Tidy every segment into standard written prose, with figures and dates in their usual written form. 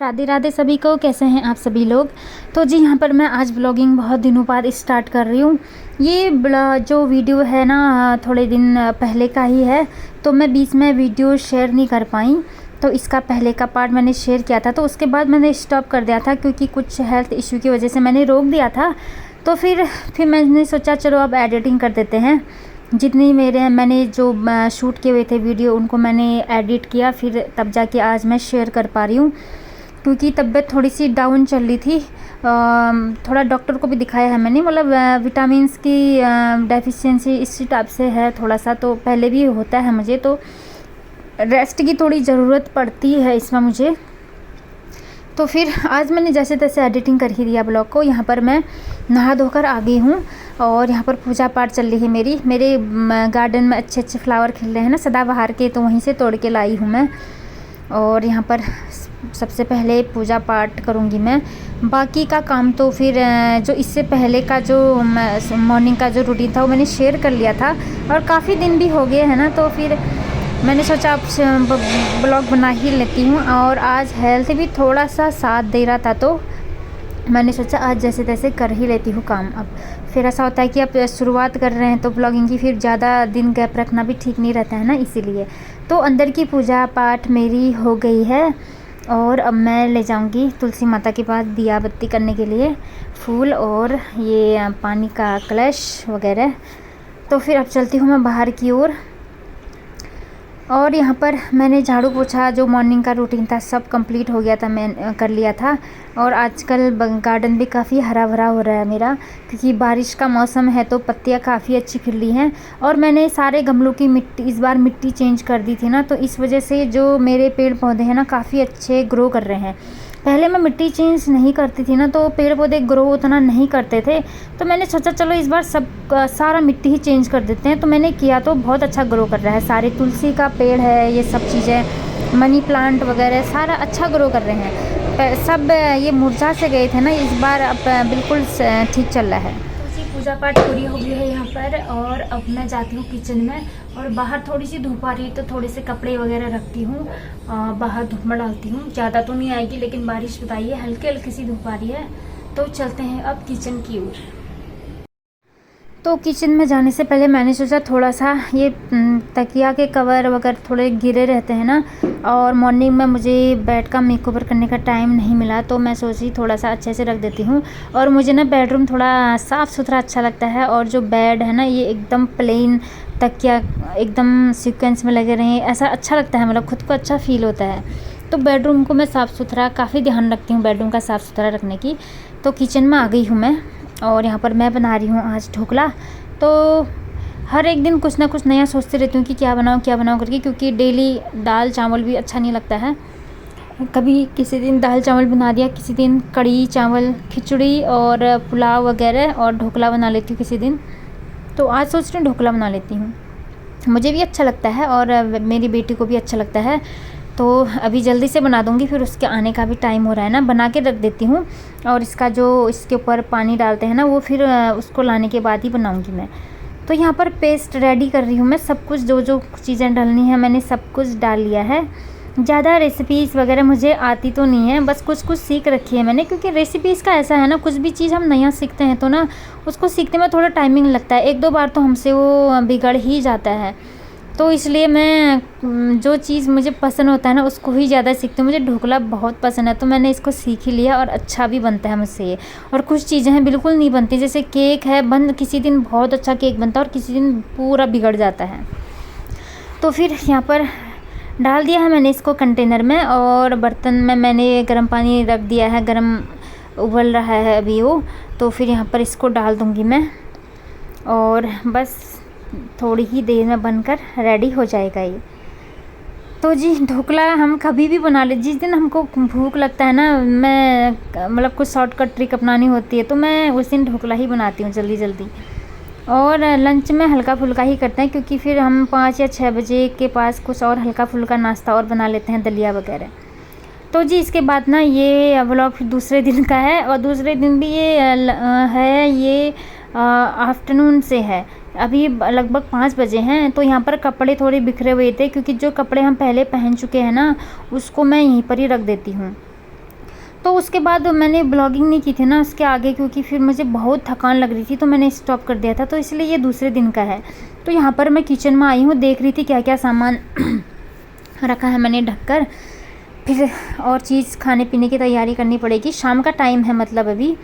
राधे राधे सभी को। कैसे हैं आप सभी लोग। तो जी यहाँ पर मैं आज ब्लॉगिंग बहुत दिनों बाद स्टार्ट कर रही हूँ। ये जो वीडियो है ना थोड़े दिन पहले का ही है, तो मैं बीच में वीडियो शेयर नहीं कर पाई। तो इसका पहले का पार्ट मैंने शेयर किया था, तो उसके बाद मैंने स्टॉप कर दिया था क्योंकि कुछ हेल्थ इशू की वजह से मैंने रोक दिया था। तो फिर मैंने सोचा चलो अब एडिटिंग कर देते हैं। जितनी मैंने जो शूट किए हुए थे वीडियो उनको मैंने एडिट किया, फिर तब जाके आज मैं शेयर कर पा रही हूँ। क्योंकि तबीयत थोड़ी सी डाउन चल रही थी। थोड़ा डॉक्टर को भी दिखाया है मैंने, मतलब विटामिन्स की डेफिशिएंसी इसी टाइप से है थोड़ा सा, तो पहले भी होता है मुझे, तो रेस्ट की थोड़ी ज़रूरत पड़ती है इसमें मुझे। तो फिर आज मैंने जैसे तैसे एडिटिंग कर ही दिया ब्लॉग को। यहाँ पर मैं नहा धोकर आ गई हूँ और यहाँ पर पूजा पाठ चल रही है मेरे गार्डन में अच्छे अच्छे फ्लावर खिल रहे हैं ना सदाबहार के, तो वहीं से तोड़ के लाई हूँ मैं। और यहाँ पर सबसे पहले पूजा पाठ करूँगी मैं। बाकी का काम तो फिर जो इससे पहले का जो मॉर्निंग का जो रूटीन था वो मैंने शेयर कर लिया था, और काफ़ी दिन भी हो गए हैं ना, तो फिर मैंने सोचा अब ब्लॉग बना ही लेती हूँ। और आज हेल्थ भी थोड़ा सा साथ दे रहा था, तो मैंने सोचा आज जैसे तैसे कर ही लेती हूँ काम। अब फिर ऐसा होता है कि अब शुरुआत कर रहे हैं तो ब्लॉगिंग की फिर ज़्यादा दिन गैप रखना भी ठीक नहीं रहता है ना, इसीलिए। तो अंदर की पूजा पाठ मेरी हो गई है और अब मैं ले जाऊंगी तुलसी माता के पास दिया बत्ती करने के लिए, फूल और ये पानी का कलश वगैरह। तो फिर अब चलती हूँ मैं बाहर की ओर। और यहाँ पर मैंने झाड़ू पोछा जो मॉर्निंग का रूटीन था सब कंप्लीट हो गया था, मैं कर लिया था। और आजकल गार्डन भी काफ़ी हरा भरा हो रहा है मेरा, क्योंकि बारिश का मौसम है तो पत्तियाँ काफ़ी अच्छी खिल रही हैं। और मैंने सारे गमलों की मिट्टी इस बार मिट्टी चेंज कर दी थी ना, तो इस वजह से जो मेरे पेड़ पौधे हैं ना काफ़ी अच्छे ग्रो कर रहे हैं। पहले मैं मिट्टी चेंज नहीं करती थी ना, तो पेड़ पौधे ग्रो उतना नहीं करते थे, तो मैंने सोचा चलो इस बार सारा मिट्टी ही चेंज कर देते हैं। तो मैंने किया तो बहुत अच्छा ग्रो कर रहा है। सारे तुलसी का पेड़ है, ये सब चीज़ें, मनी प्लांट वगैरह सारा अच्छा ग्रो कर रहे हैं। सब ये मुरझा से गए थे ना, इस बार अब बिल्कुल ठीक चल रहा है। पूजा पाठ पूरी हो गई है यहाँ पर, और अब मैं जाती हूँ किचन में। और बाहर थोड़ी सी धूप आ रही है तो थोड़े से कपड़े वगैरह रखती हूँ, बाहर धूप में डालती हूँ। ज़्यादा तो नहीं आएगी, लेकिन बारिश बताई है, हल्की हल्की सी धूप आ रही है। तो चलते हैं अब किचन की ओर। तो किचन में जाने से पहले मैंने सोचा थोड़ा सा ये तकिया के कवर वगैरह थोड़े गिरे रहते हैं ना, और मॉर्निंग में मुझे बेड का मेकओवर करने का टाइम नहीं मिला, तो मैं सोची थोड़ा सा अच्छे से रख देती हूँ। और मुझे ना बेडरूम थोड़ा साफ़ सुथरा अच्छा लगता है, और जो बेड है ना ये एकदम प्लेन, तकिया एकदम सीक्वेंस में लगे रहे, ऐसा अच्छा लगता है, मतलब खुद को अच्छा फील होता है। तो बेडरूम को मैं साफ़ सुथरा काफ़ी ध्यान रखती हूँ, बेडरूम का साफ़ सुथरा रखने की। तो किचन में आ गई हूँ मैं, और यहाँ पर मैं बना रही हूँ आज ढोकला। तो हर एक दिन कुछ ना कुछ नया सोचती रहती हूँ कि क्या बनाऊँ करके, क्योंकि डेली दाल चावल भी अच्छा नहीं लगता है। कभी किसी दिन दाल चावल बना दिया, किसी दिन कढ़ी चावल, खिचड़ी और पुलाव वगैरह, और ढोकला बना लेती हूँ किसी दिन। तो आज सोच रही हूँ ढोकला बना लेती हूँ, मुझे भी अच्छा लगता है और मेरी बेटी को भी अच्छा लगता है। तो अभी जल्दी से बना दूँगी, फिर उसके आने का भी टाइम हो रहा है ना, बना के रख देती हूँ। और इसका जो इसके ऊपर पानी डालते हैं ना, वो फिर उसको लाने के बाद ही बनाऊँगी मैं। तो यहाँ पर पेस्ट रेडी कर रही हूँ मैं। सब कुछ जो जो चीज़ें डालनी है मैंने सब कुछ डाल लिया है। ज़्यादा रेसिपीज़ वगैरह मुझे आती तो नहीं है, बस कुछ कुछ सीख रखी है मैंने, क्योंकि रेसिपीज़ का ऐसा है ना, कुछ भी चीज़ हम नया सीखते हैं तो ना उसको सीखने में थोड़ा टाइमिंग लगता है, एक दो बार तो हमसे वो बिगड़ ही जाता है। तो इसलिए मैं जो चीज़ मुझे पसंद होता है ना उसको ही ज़्यादा सीखती हूँ। मुझे ढोकला बहुत पसंद है, तो मैंने इसको सीख ही लिया, और अच्छा भी बनता है मुझसे ये। और कुछ चीज़ें हैं बिल्कुल नहीं बनती, जैसे केक है, किसी दिन बहुत अच्छा केक बनता है और किसी दिन पूरा बिगड़ जाता है। तो फिर यहाँ पर डाल दिया है मैंने इसको कंटेनर में, और बर्तन में मैंने गर्म पानी रख दिया है, गर्म उबल रहा है अभी वो। तो फिर यहाँ पर इसको डाल दूँगी मैं, और बस थोड़ी ही देर में बनकर रेडी हो जाएगा ये। तो जी ढोकला हम कभी भी बना ले, जिस दिन हमको भूख लगता है ना, मैं मतलब कुछ शॉर्टकट ट्रिक अपनानी होती है, तो मैं उस दिन ढोकला ही बनाती हूँ जल्दी जल्दी। और लंच में हल्का फुल्का ही करते हैं, क्योंकि फिर हम 5 या 6 बजे के पास कुछ और हल्का फुल्का नाश्ता और बना लेते हैं, दलिया वगैरह। तो जी इसके बाद ना ये व्लॉग फिर दूसरे दिन का है, और दूसरे दिन भी ये है, ये आफ्टरनून से है। अभी लगभग 5 बजे हैं। तो यहाँ पर कपड़े थोड़े बिखरे हुए थे, क्योंकि जो कपड़े हम पहले पहन चुके हैं ना उसको मैं यहीं पर ही रख देती हूँ। तो उसके बाद मैंने ब्लॉगिंग नहीं की थी ना उसके आगे, क्योंकि फिर मुझे बहुत थकान लग रही थी तो मैंने स्टॉप कर दिया था। तो इसलिए ये दूसरे दिन का है। तो यहाँ पर मैं किचन में आई हूँ, देख रही थी क्या क्या सामान रखा है मैंने ढककर। फिर और चीज़ खाने पीने की तैयारी करनी पड़ेगी, शाम का टाइम है मतलब अभी।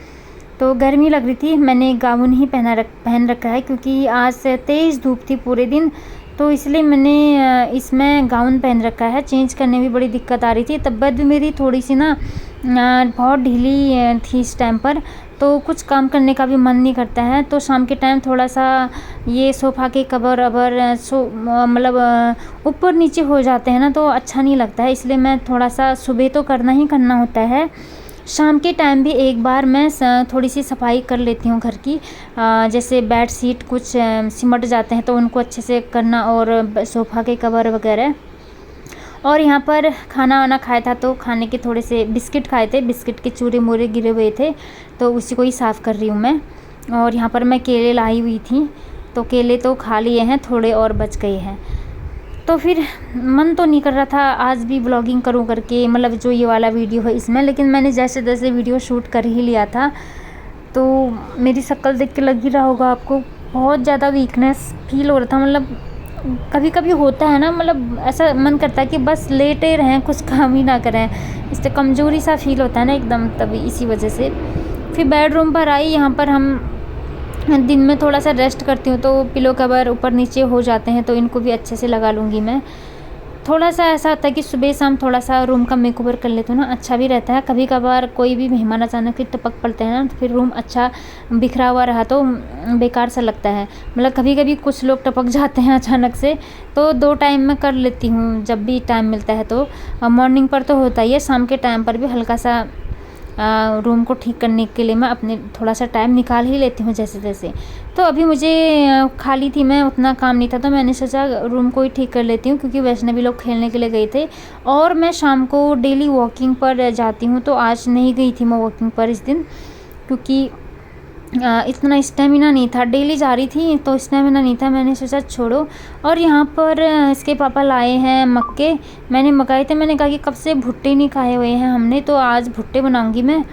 तो गर्मी लग रही थी, मैंने गाउन ही पहन रखा है क्योंकि आज से तेज़ धूप थी पूरे दिन, तो इसलिए मैंने इसमें गाउन पहन रखा है। चेंज करने में बड़ी दिक्कत आ रही थी, तबीयत भी मेरी थोड़ी सी ना बहुत ढीली थी इस टाइम पर, तो कुछ काम करने का भी मन नहीं करता है। तो शाम के टाइम थोड़ा सा ये सोफ़ा के कवर अवर मतलब ऊपर नीचे हो जाते हैं ना, तो अच्छा नहीं लगता है। इसलिए मैं थोड़ा सा सुबह तो करना ही करना होता है, शाम के टाइम भी एक बार मैं थोड़ी सी सफाई कर लेती हूँ घर की। जैसे बेड शीट कुछ सिमट जाते हैं तो उनको अच्छे से करना, और सोफ़ा के कवर वगैरह। और यहाँ पर खाना वाना खाया था तो खाने के थोड़े से बिस्किट खाए थे, बिस्किट के चूरे मूरे गिरे हुए थे तो उसी को ही साफ़ कर रही हूँ मैं। और यहाँ पर मैं केले लाई हुई थी, तो केले तो खा लिए हैं, थोड़े और बच गए हैं। तो फिर मन तो नहीं कर रहा था आज भी ब्लॉगिंग करूं करके, मतलब जो ये वाला वीडियो है इसमें, लेकिन मैंने जैसे जैसे वीडियो शूट कर ही लिया था। तो मेरी शक्ल देख के लग ही रहा होगा आपको, बहुत ज़्यादा वीकनेस फील हो रहा था। मतलब कभी कभी होता है ना, मतलब ऐसा मन करता है कि बस लेटे रहें, कुछ काम ही ना करें, इससे कमज़ोरी सा फील होता है ना एकदम, तभी इसी वजह से। फिर बेडरूम पर आई, यहाँ पर हम दिन में थोड़ा सा रेस्ट करती हूँ तो पिलो कवर ऊपर नीचे हो जाते हैं, तो इनको भी अच्छे से लगा लूँगी मैं। थोड़ा सा ऐसा होता है कि सुबह शाम थोड़ा सा रूम का मेकओवर कर लेती हूँ ना, अच्छा भी रहता है। कभी कभार कोई भी मेहमान अचानक ही टपक पड़ते हैं ना, तो फिर रूम अच्छा बिखरा हुआ रहा तो बेकार सा लगता है। मतलब कभी कभी कुछ लोग टपक जाते हैं अचानक से, तो 2 टाइम में कर लेती हूँ जब भी टाइम मिलता है। तो मॉर्निंग पर तो होता ही है, शाम के टाइम पर भी हल्का सा रूम को ठीक करने के लिए मैं अपने थोड़ा सा टाइम निकाल ही लेती हूँ जैसे तैसे। तो अभी मुझे खाली थी मैं, उतना काम नहीं था, तो मैंने सोचा रूम को ही ठीक कर लेती हूँ, क्योंकि वैष्णवी लोग खेलने के लिए गए थे। और मैं शाम को डेली वॉकिंग पर जाती हूँ, तो आज नहीं गई थी मैं वॉकिंग पर इस दिन, क्योंकि इतना स्टेमिना नहीं था। डेली जा रही थी तो स्टेमिना नहीं था, मैंने सोचा छोड़ो। और यहाँ पर इसके पापा लाए हैं मक्के, मैंने मंगाए थे। मैंने कहा कि कब से भुट्टे नहीं खाए हुए हैं हमने, तो आज भुट्टे बनाऊंगी मैं।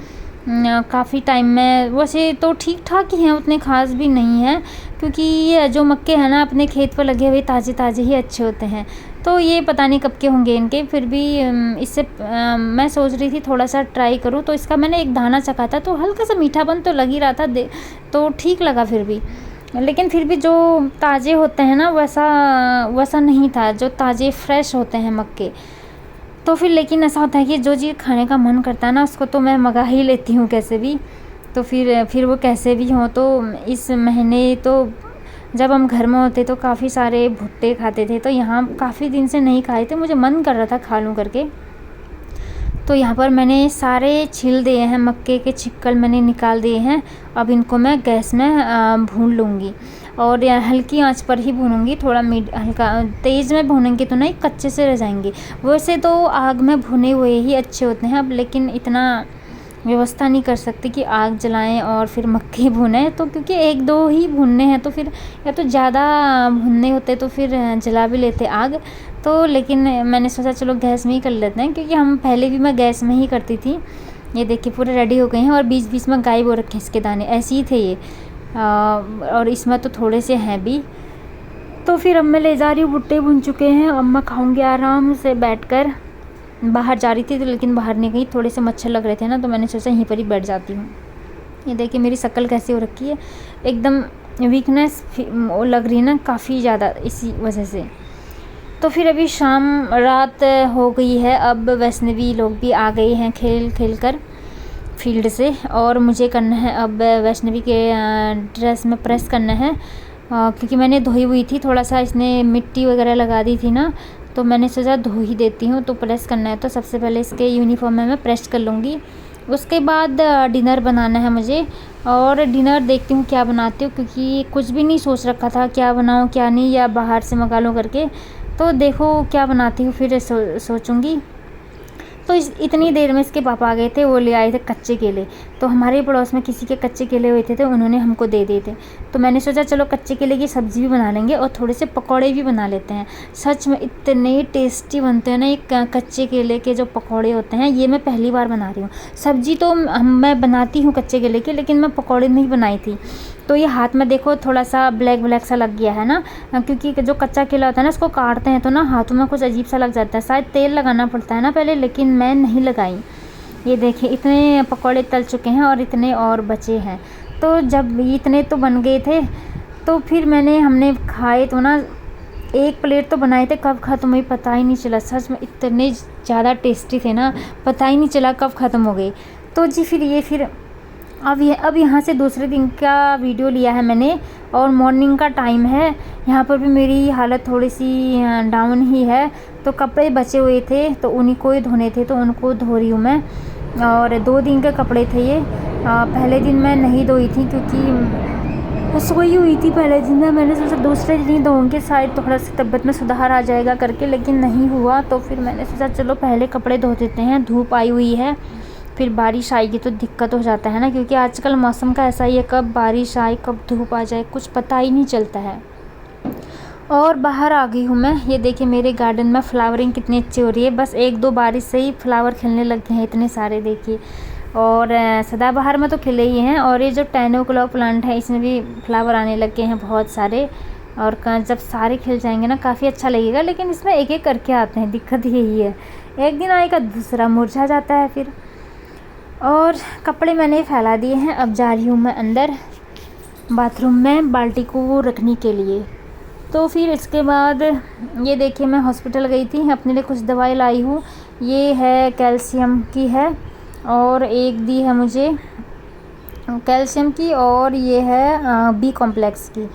काफ़ी टाइम में वैसे तो ठीक ठाक ही हैं, उतने ख़ास भी नहीं हैं, क्योंकि ये जो मक्के हैं ना अपने खेत पर लगे हुए ताज़े ताज़े ही अच्छे होते हैं। तो ये पता नहीं कब के होंगे इनके, फिर भी इससे मैं सोच रही थी थोड़ा सा ट्राई करूँ। तो इसका मैंने एक दाना चखा था, तो हल्का सा मीठापन तो लग ही रहा था, तो ठीक लगा फिर भी। लेकिन फिर भी जो ताज़े होते हैं ना वैसा नहीं था, जो ताज़े फ्रेश होते हैं मक्के। तो फिर लेकिन ऐसा होता है कि जो चीज़ खाने का मन करता है ना उसको तो मैं मंगा ही लेती हूँ कैसे भी। तो फिर वो कैसे भी हों, तो इस महीने तो जब हम घर में होते तो काफ़ी सारे भुट्टे खाते थे, तो यहाँ काफ़ी दिन से नहीं खाए थे, मुझे मन कर रहा था खा लूँ करके। तो यहाँ पर मैंने सारे छील दिए हैं, मक्के के छिक्कल मैंने निकाल दिए हैं। अब इनको मैं गैस में भून लूँगी, और हल्की आंच पर ही भूनूंगी, थोड़ा हल्का तेज़ में भूनेंगे तो नहीं कच्चे से रह जाएंगे। वैसे तो आग में भुने हुए ही अच्छे होते हैं, अब लेकिन इतना व्यवस्था नहीं कर सकती कि आग जलाएं और फिर मक्के भुने, तो क्योंकि 1-2 ही भुनने हैं, तो फिर या तो ज़्यादा भुनने होते तो फिर जला भी लेते आग। तो लेकिन मैंने सोचा चलो गैस में ही कर लेते हैं, क्योंकि हम पहले भी मैं गैस में ही करती थी। ये देखिए पूरे रेडी हो गए हैं, और बीच बीच में गायब हो रखे इसके दाने, ऐसे ही थे ये। और इसमें तो थोड़े से हैं भी। तो फिर अब मैं ले जा रही हूँ, भुट्टे भुन चुके हैं, अब मैं खाऊंगी आराम से बैठकर। बाहर जा रही थी तो लेकिन बाहर नहीं गई, थोड़े से मच्छर लग रहे थे ना, तो मैंने सोचा यहीं पर ही बैठ जाती हूँ। ये देखिए मेरी शक्ल कैसी हो रखी है, एकदम वीकनेस लग रही है ना काफ़ी ज़्यादा, इसी वजह से। तो फिर अभी रात हो गई है, अब वैष्णवी लोग भी आ गए हैं खेल कर फील्ड से, और मुझे करना है अब वैष्णवी के ड्रेस में प्रेस करना है, क्योंकि मैंने धोई हुई थी, थोड़ा सा इसने मिट्टी वगैरह लगा दी थी ना, तो मैंने सोचा धो ही देती हूँ। तो प्रेस करना है, तो सबसे पहले इसके यूनिफॉर्म में मैं प्रेस कर लूँगी। उसके बाद डिनर बनाना है मुझे, और डिनर देखती हूँ क्या बनाती हूँ, क्योंकि कुछ भी नहीं सोच रखा था क्या बनाऊँ क्या नहीं, या बाहर से मंगा लूँ करके। तो देखो क्या बनाती हूँ, फिर सोचूँगी। तो इतनी देर में इसके पापा आ गए थे, वो ले आए थे कच्चे केले। तो हमारे पड़ोस में किसी के कच्चे केले हुए थे, उन्होंने हमको दे दिए थे। तो मैंने सोचा चलो कच्चे केले की सब्ज़ी भी बना लेंगे और थोड़े से पकौड़े भी बना लेते हैं। सच में इतने टेस्टी बनते हैं ना ये कच्चे केले के जो पकौड़े होते हैं। ये मैं पहली बार बना रही हूँ। सब्ज़ी तो मैं बनाती हूँ कच्चे केले की, लेकिन मैं पकौड़े नहीं बनाई थी। तो ये हाथ में देखो थोड़ा सा ब्लैक ब्लैक सा लग गया है ना, क्योंकि जो कच्चा केला होता है ना, इसको काटते हैं तो ना हाथों में कुछ अजीब सा लग जाता है। शायद तेल लगाना पड़ता है ना पहले, लेकिन मैं नहीं लगाई। ये देखिए इतने पकौड़े तल चुके हैं और इतने और बचे हैं। तो जब इतने तो बन गए थे, तो फिर हमने खाए तो ना, एक प्लेट तो बनाए थे, कब ख़त्म हुई पता ही नहीं चला। सच में इतने ज़्यादा टेस्टी थे ना, पता ही नहीं चला कब ख़त्म हो गए। तो जी फिर अब यहाँ से दूसरे दिन का वीडियो लिया है मैंने, और मॉर्निंग का टाइम है। यहाँ पर भी मेरी हालत थोड़ी सी डाउन ही है। तो कपड़े बचे हुए थे तो उन्हीं को ही धोने थे, तो उनको धो रही हूँ मैं। और 2 दिन के कपड़े थे ये। पहले दिन मैं नहीं धोई थी क्योंकि सोई हुई थी पहले दिन में। मैंने सोचा दूसरे दिन ही धोऊँगी, शायद थोड़ा सा तबीयत में सुधार आ जाएगा करके, लेकिन नहीं हुआ। तो फिर मैंने सोचा चलो पहले कपड़े धो देते हैं, धूप आई हुई है, फिर बारिश आएगी तो दिक्कत हो जाता है ना, क्योंकि आजकल मौसम का ऐसा ही है, कब बारिश आए कब धूप आ जाए कुछ पता ही नहीं चलता है। और बाहर आ गई हूँ मैं। ये देखिए मेरे गार्डन में फ्लावरिंग कितनी अच्छी हो रही है। बस 1-2 बारिश से ही फ्लावर खिलने लग गए हैं इतने सारे, देखिए। और सदाबहार में तो खिले ही हैं, और ये जो टेनोक्लो प्लांट है इसमें भी फ्लावर आने लग गए हैं बहुत सारे। और जब सारे खिल जाएंगे ना काफ़ी अच्छा लगेगा, लेकिन इसमें एक एक करके आते हैं, दिक्कत यही है। एक दिन आएगा दूसरा मुरझा जाता है फिर। और कपड़े मैंने फैला दिए हैं। अब जा रही हूँ मैं अंदर बाथरूम में बाल्टी को रखने के लिए। तो फिर इसके बाद ये देखिए मैं हॉस्पिटल गई थी, अपने लिए कुछ दवाई लाई हूँ। ये है कैल्शियम की है, और एक दी है मुझे कैल्शियम की, और ये है बी कॉम्प्लेक्स की।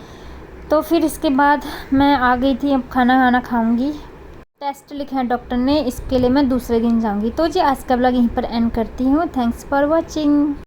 तो फिर इसके बाद मैं आ गई थी, अब खाना खाऊंगी। टेस्ट लिखे हैं डॉक्टर ने, इसके लिए मैं दूसरे दिन जाऊंगी। तो जी आज का व्लॉग यहीं पर एंड करती हूँ। Thanks for watching.